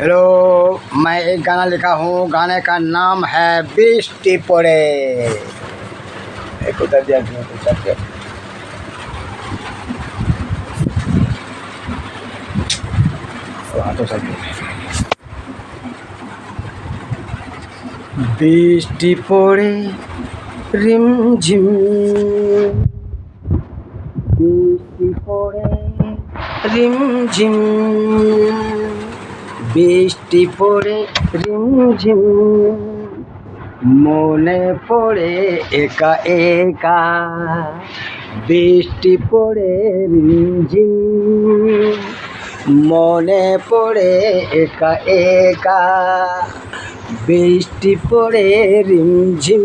Hello, मैं एक गाना लिखा हूँ। गाने का नाम है बृष्टि पड़े। एक उतर दिया हाथों से বৃষ্টি পড়ে রিমঝিম, বৃষ্টি পড়ে রিমঝিম, বৃষ্টি পড়ে রিমঝিম, মনে পড়ে একা একা। বৃষ্টি পড়ে রিমঝিম, মনে পড়ে একা একা। বৃষ্টি পড়ে রিমঝিম,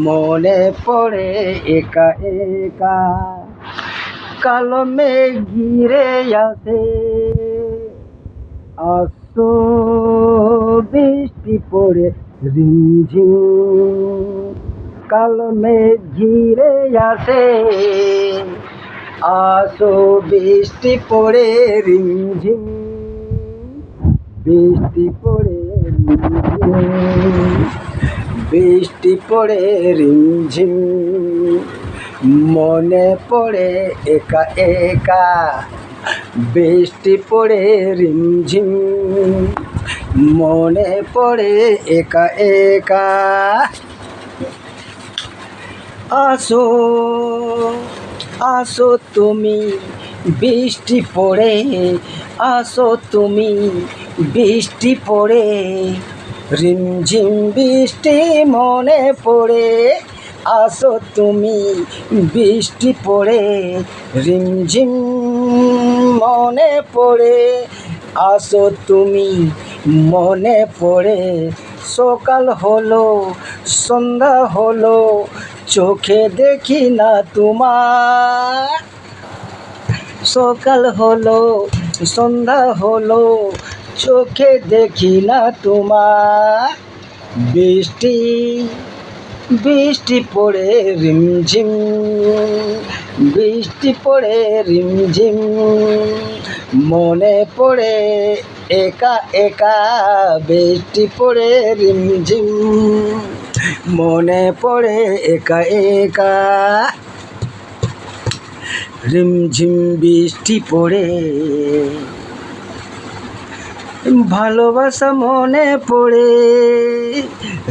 মনে পড়ে একা একা। কালো মেঘ ঘিরে আসে, আসো বৃষ্টি পড়ে রিমঝিম। কালো মেঘ ঘিরে আসে, আসো বৃষ্টি পড়ে রিমঝিম। বৃষ্টি পড়ে রিমঝিম, বৃষ্টি পড়ে রিমঝিম, মনে পড়ে একা একা। বৃষ্টি পড়ে রিমঝিম, মনে পড়ে একা একা। আসো আসো তুমি বৃষ্টি পড়ে, আসো তুমি বৃষ্টি পড়ে। রিমঝিম বৃষ্টি মনে পড়ে, আসো তুমি বৃষ্টি পড়ে। রিমঝিম মনে পড়ে, আসো তুমি মনে পড়ে। সকাল হলো সন্ধ্যা হলো, চোখে দেখি না তোমার। সকাল হলো সন্ধ্যা হলো, চোখে দেখি না তোমার। বৃষ্টি বৃষ্টি পড়ে রিমঝিম, বৃষ্টি পড়ে রিমঝিম, মনে পড়ে একা একা। বৃষ্টি পড়ে রিমঝিম, মনে পড়ে একা একা। রিমঝিম বৃষ্টি পড়ে, ভালোবাসা মনে পড়ে।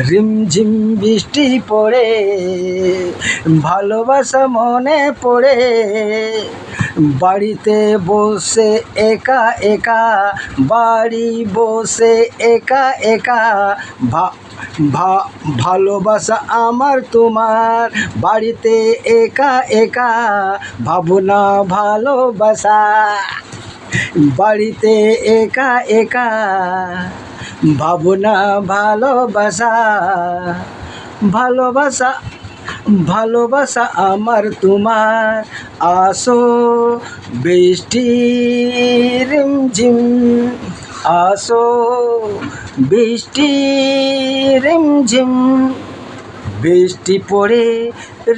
রিমঝিম বৃষ্টি পড়ে, ভালোবাসা মনে পড়ে। বাড়িতে বসে একা একা, বাড়ি বসে একা একা। ভালোবাসা আমার তোমার, বাড়িতে একা একা। ভাবনা ভালোবাসা, বাড়িতে একা একা। ভাবনা ভালোবাসা, ভালোবাসা ভালোবাসা আমার তোমার। আসো বৃষ্টি রিমঝিম, আসো বৃষ্টি রিমঝিম, বৃষ্টি পড়ে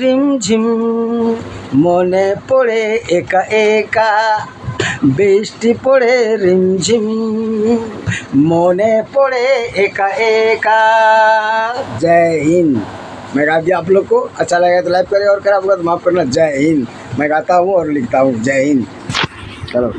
রিমঝিম, মনে পড়ে একা একা। বৃষ্টি পড়ে रिमझिम, मने पड़े एका एका। जय हिंद। मैं गा दिया आप लोग को, अच्छा लगा तो लाइक करें और खराब होगा तो माफ़ करना। जय हिंद। मैं गाता हूँ और लिखता हूँ। जय हिंद। चलो।